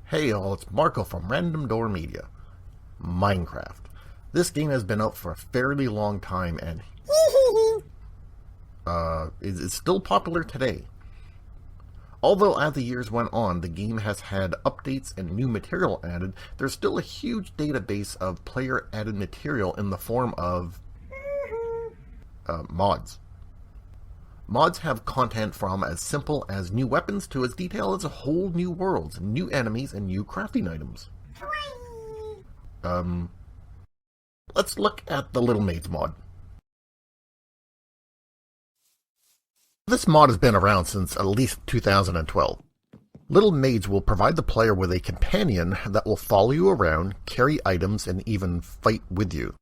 Hey all, it's Marco from Random Door Media. Minecraft. This game has been out for a fairly long time and is still popular today. Although as the years went on, the game has had updates and new material added, there's still a huge database of player-added material in the form of mods. Mods have content from as simple as new weapons to as detailed as whole new worlds, new enemies, and new crafting items. Let's look at the Little Maids mod. This mod has been around since at least 2012. Little Maids will provide the player with a companion that will follow you around, carry items, and even fight with you.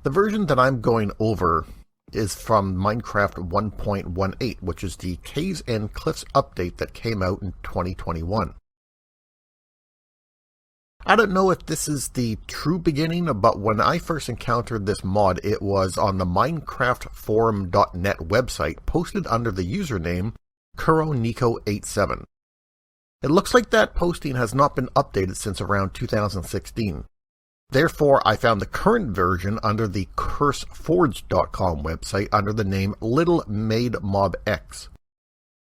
The version that I'm going over is from Minecraft 1.18, which is the Caves and Cliffs update that came out in 2021. I don't know if this is the true beginning, but when I first encountered this mod, it was on the minecraftforum.net website, posted under the username KuroNiko87. It looks like that posting has not been updated since around 2016. Therefore, I found the current version under the curseforged.com website under the name Little Maid Mob X.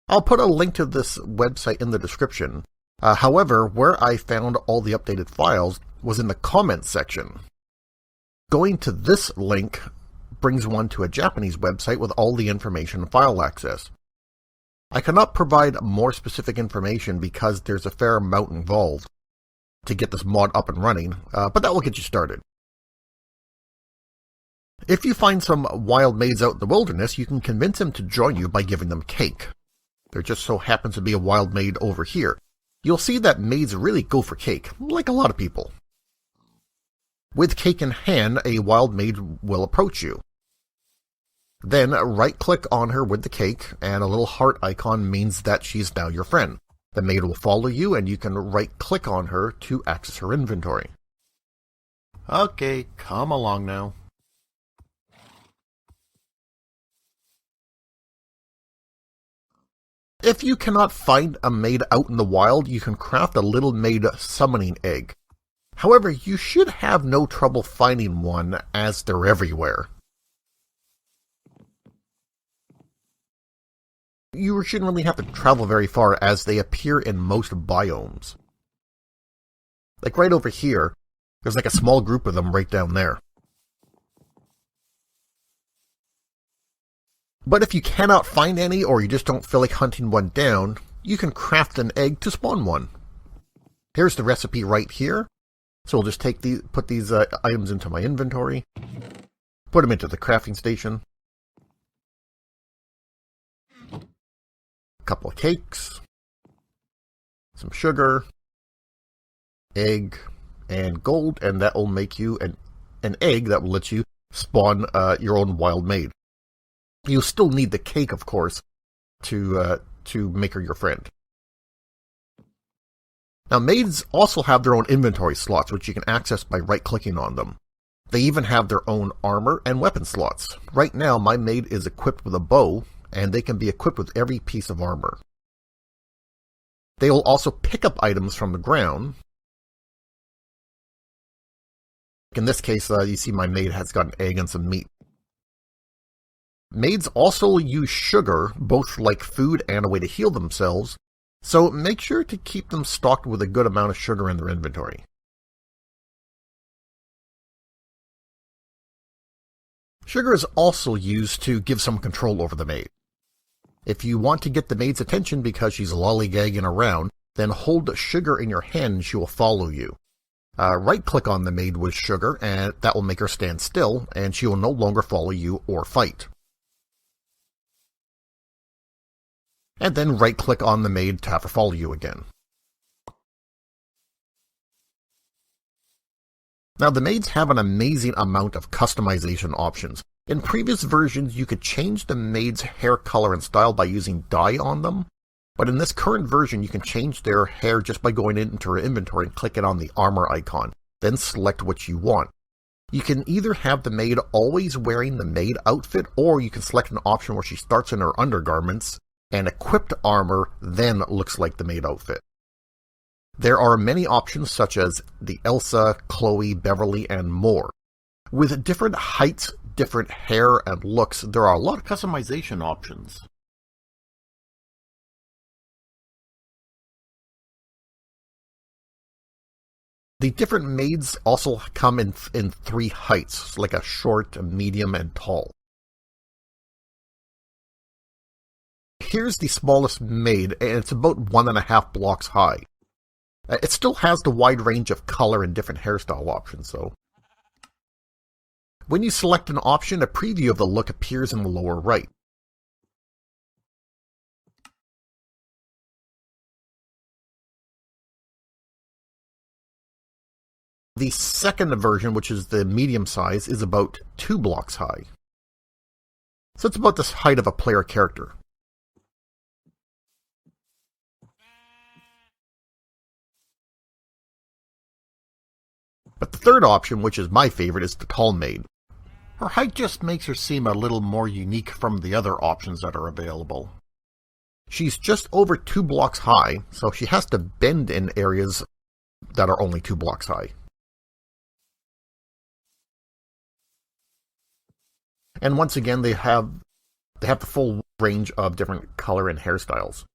I'll put a link to this website in the description. However, where I found all the updated files was in the comments section. Going to this link brings one to a Japanese website with all the information and file access. I cannot provide more specific information because there's a fair amount involved to get this mod up and running, but that will get you started. If you find some wild maids out in the wilderness, you can convince them to join you by giving them cake. There just so happens to be a wild maid over here. You'll see that maids really go for cake, like a lot of people. With cake in hand, a wild maid will approach you. Then right-click on her with the cake, and a little heart icon means that she's now your friend. The maid will follow you, and you can right-click on her to access her inventory. Okay, come along now. If you cannot find a maid out in the wild, you can craft a little maid summoning egg. However, you should have no trouble finding one, as they're everywhere. You shouldn't really have to travel very far, as they appear in most biomes. Like right over here, there's like a small group of them right down there. But if you cannot find any, or you just don't feel like hunting one down, you can craft an egg to spawn one. Here's the recipe right here. So we'll just put these items into my inventory, put them into the crafting station. A couple of cakes, some sugar, egg, and gold, and that will make you an egg that will let you spawn your own wild maid. You'll still need the cake, of course, to make her your friend. Now, maids also have their own inventory slots, which you can access by right-clicking on them. They even have their own armor and weapon slots. Right now, my maid is equipped with a bow, and they can be equipped with every piece of armor. They will also pick up items from the ground. In this case, you see my maid has got an egg and some meat. Maids also use sugar, both like food and a way to heal themselves, so make sure to keep them stocked with a good amount of sugar in their inventory. Sugar is also used to give some control over the maid. If you want to get the maid's attention because she's lollygagging around, then hold sugar in your hand and she will follow you. Right-click on the maid with sugar, and that will make her stand still, and she will no longer follow you or fight. And then right-click on the maid to have her follow you again. Now, the maids have an amazing amount of customization options. In previous versions, you could change the maid's hair color and style by using dye on them, but in this current version, you can change their hair just by going into her inventory and clicking on the armor icon, then select what you want. You can either have the maid always wearing the maid outfit, or you can select an option where she starts in her undergarments, and equipped armor then looks like the maid outfit. There are many options such as the Elsa, Chloe, Beverly, and more. With different heights, different hair, and looks, there are a lot of customization options. The different maids also come in three heights, like a short, a medium, and tall. Here's the smallest maid, and it's about 1.5 blocks high. It still has the wide range of color and different hairstyle options, though. When you select an option, a preview of the look appears in the lower right. The second version, which is the medium size, is about 2 blocks high. So it's about the height of a player character. But the third option, which is my favorite, is the tall maid. Her height just makes her seem a little more unique from the other options that are available. She's just over 2 blocks high, so she has to bend in areas that are only 2 blocks high. And once again, they have the full range of different color and hairstyles.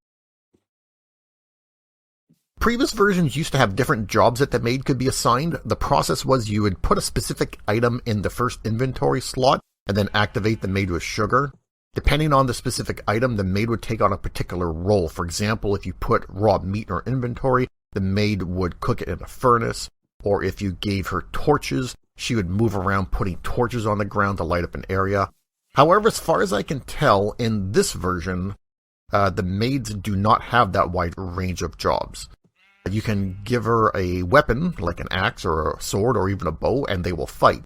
Previous versions used to have different jobs that the maid could be assigned. The process was you would put a specific item in the first inventory slot and then activate the maid with sugar. Depending on the specific item, the maid would take on a particular role. For example, if you put raw meat in her inventory, the maid would cook it in a furnace. Or if you gave her torches, she would move around putting torches on the ground to light up an area. However, as far as I can tell, in this version, the maids do not have that wide range of jobs. You can give her a weapon, like an axe or a sword or even a bow, and they will fight.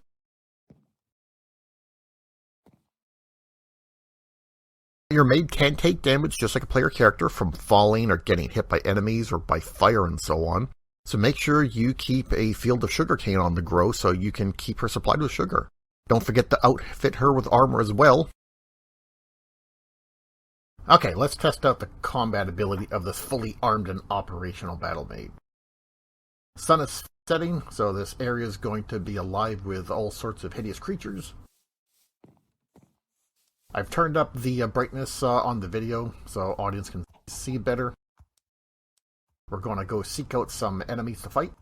Your maid can take damage just like a player character from falling or getting hit by enemies or by fire and so on. So make sure you keep a field of sugarcane on the go so you can keep her supplied with sugar. Don't forget to outfit her with armor as well. Okay, let's test out the combat ability of this fully armed and operational battle maid. Sun is setting, so this area is going to be alive with all sorts of hideous creatures. I've turned up the brightness on the video so audience can see better. We're going to go seek out some enemies to fight.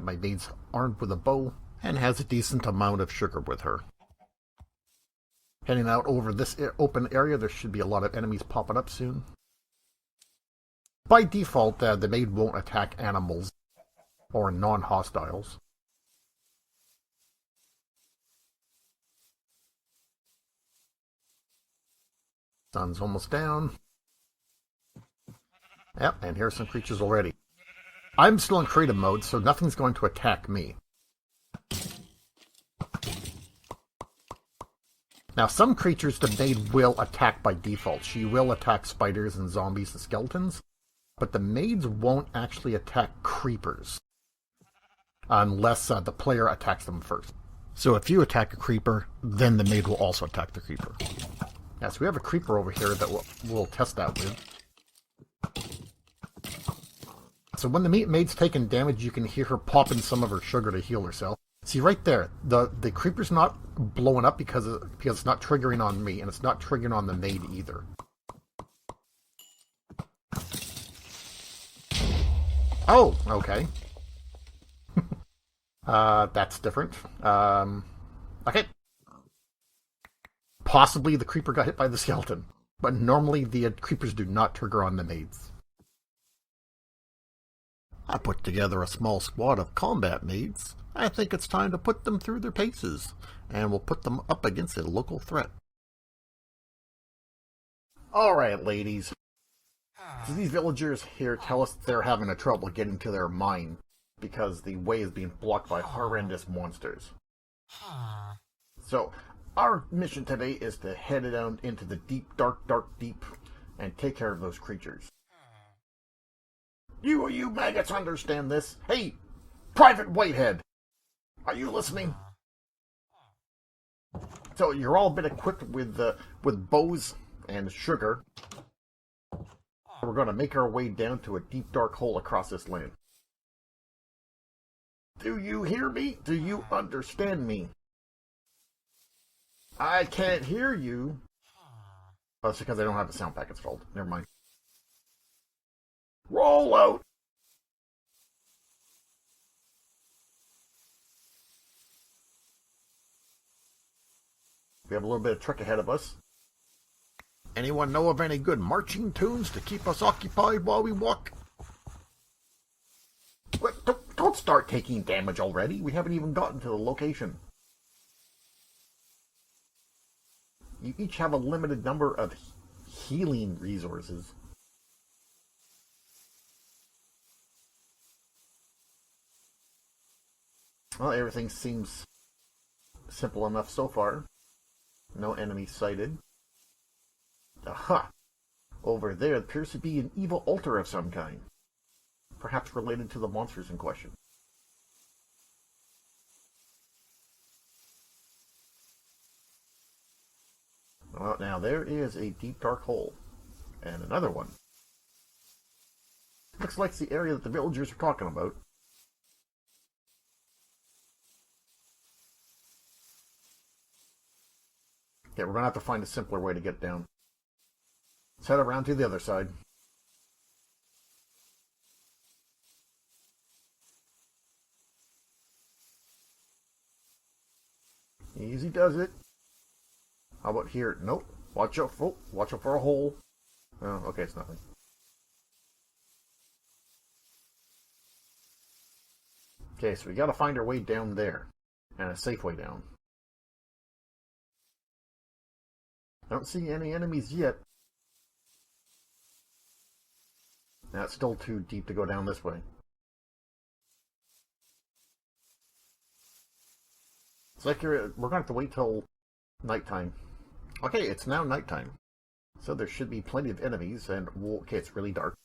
My maid's armed with a bow and has a decent amount of sugar with her. Heading out over this open area, there should be a lot of enemies popping up soon. By default, the maid won't attack animals or non-hostiles. Sun's almost down. Yep, and here's some creatures already. I'm still in creative mode, so nothing's going to attack me. Now, some creatures the maid will attack by default. She will attack spiders and zombies and skeletons, but the maids won't actually attack creepers unless the player attacks them first. So if you attack a creeper, then the maid will also attack the creeper. Yeah, so we have a creeper over here that we'll test that with. So when the maid's taking damage, you can hear her popping some of her sugar to heal herself. See right there, the creeper's not blowing up because it's not triggering on me, and it's not triggering on the maid either. Oh, okay. That's different. Okay. Possibly the creeper got hit by the skeleton, but normally the creepers do not trigger on the maids. I put together a small squad of combat maids. I think it's time to put them through their paces, and we'll put them up against a local threat. Alright, ladies. So these villagers here tell us they're having a trouble getting to their mine because the way is being blocked by horrendous monsters. So, our mission today is to head down into the deep, dark deep and take care of those creatures. You maggots understand this? Hey, Private Whitehead! Are you listening? So you're all been equipped with bows and sugar. We're going to make our way down to a deep dark hole across this land. Do you hear me? Do you understand me? I can't hear you. Oh, it's because I don't have the sound pack installed. Never mind. Roll out! We have a little bit of trek ahead of us. Anyone know of any good marching tunes to keep us occupied while we walk? Wait, don't start taking damage already. We haven't even gotten to the location. You each have a limited number of healing resources. Well, everything seems simple enough so far. No enemies sighted. Aha! Over there appears to be an evil altar of some kind. Perhaps related to the monsters in question. Well, now there is a deep dark hole. And another one. Looks like the area that the villagers are talking about. Okay, we're going to have to find a simpler way to get down. Let's head around to the other side. Easy does it. How about here? Nope. Watch out for a hole. Oh, okay, it's nothing. Okay, so we gotta find our way down there. And a safe way down. I don't see any enemies yet. Now it's still too deep to go down this way. It's like we're gonna have to wait till nighttime. Okay, it's now nighttime. So there should be plenty of enemies, and okay, it's really dark.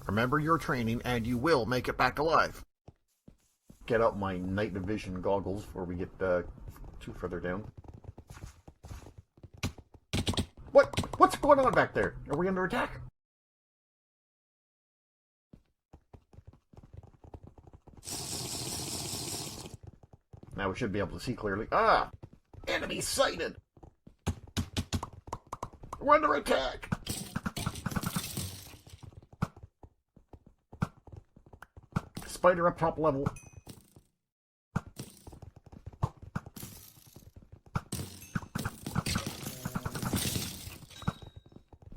Remember your training, and you will make it back alive. Get out my night vision goggles before we get too further down. What's going on back there? Are we under attack? Now we should be able to see clearly. Ah! Enemy sighted! We're under attack! Spider up top level.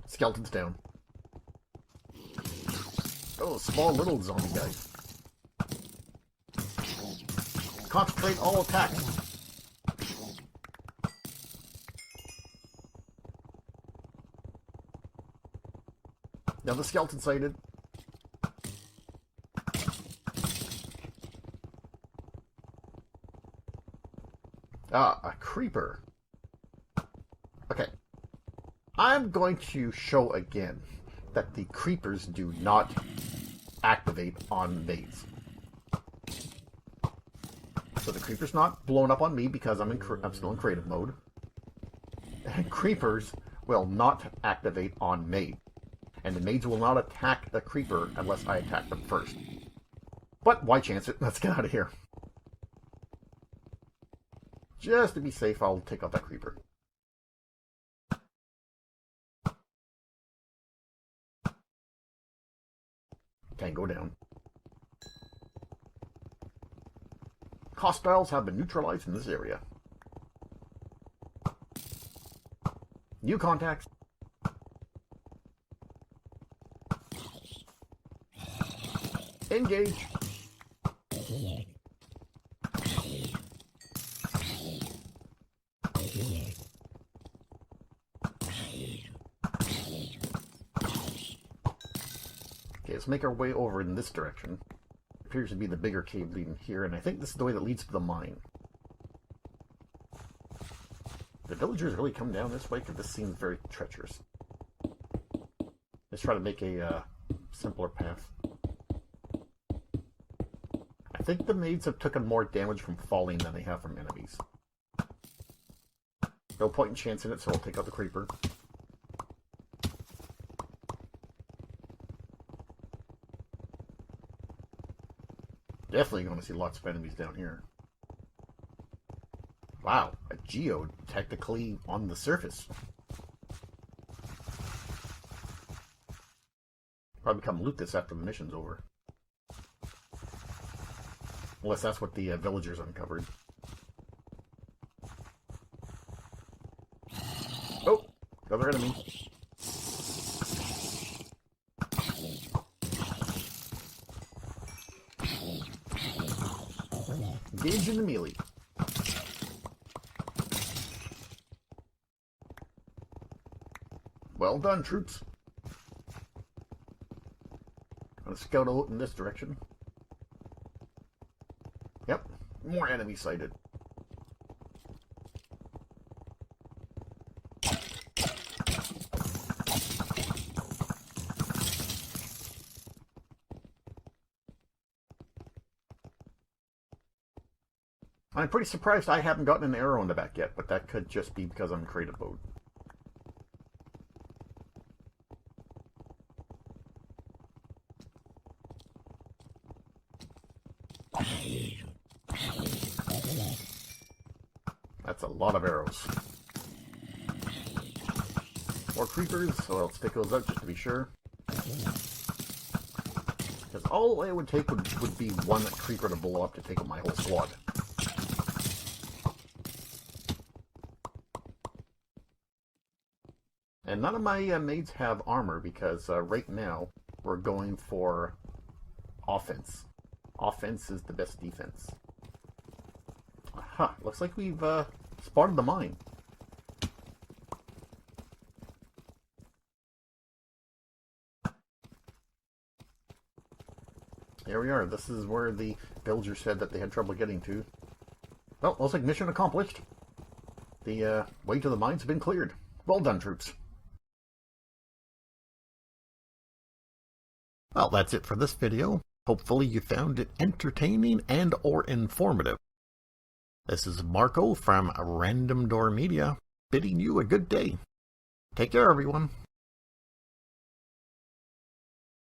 Skeleton's down. Oh, small little zombie guys. Concentrate all attacks. Now the skeleton sighted. Ah, a creeper. Okay. I'm going to show again that the creepers do not activate on Maids. So the creeper's not blown up on me because I'm still in creative mode. And creepers will not activate on Maid. And the Maids will not attack the creeper unless I attack them first. But why chance it? Let's get out of here. Just to be safe, I'll take out that creeper. Can't go down. Hostiles have been neutralized in this area. New contacts. Engage. Okay, let's make our way over in this direction. Appears to be the bigger cave leading here, and I think this is the way that leads to the mine. The villagers really come down this way because this seems very treacherous. Let's try to make a simpler path. I think the Maids have taken more damage from falling than they have from enemies. No point in chancing it, so I'll take out the creeper. Definitely going to see lots of enemies down here. Wow, a geode technically on the surface. Probably come loot this after the mission's over. Unless that's what the villagers uncovered. Oh, another enemy. Engage in the melee. Well done, troops. Gonna scout out in this direction. Yep, more enemies sighted. I'm pretty surprised I haven't gotten an arrow in the back yet, but that could just be because I'm in creative mode. That's a lot of arrows. More creepers, so I'll stick those out just to be sure. Because all it would take would be one creeper to blow up to take out my whole squad. And none of my maids have armor because right now we're going for offense. Offense is the best defense. Huh, looks like we've spotted the mine. There we are. This is where the villagers said that they had trouble getting to. Well, looks like mission accomplished. The way to the mines have been cleared. Well done, troops. Well, that's it for this video. Hopefully you found it entertaining and or informative. This is Marco from Random Door Media, bidding you a good day. Take care, everyone.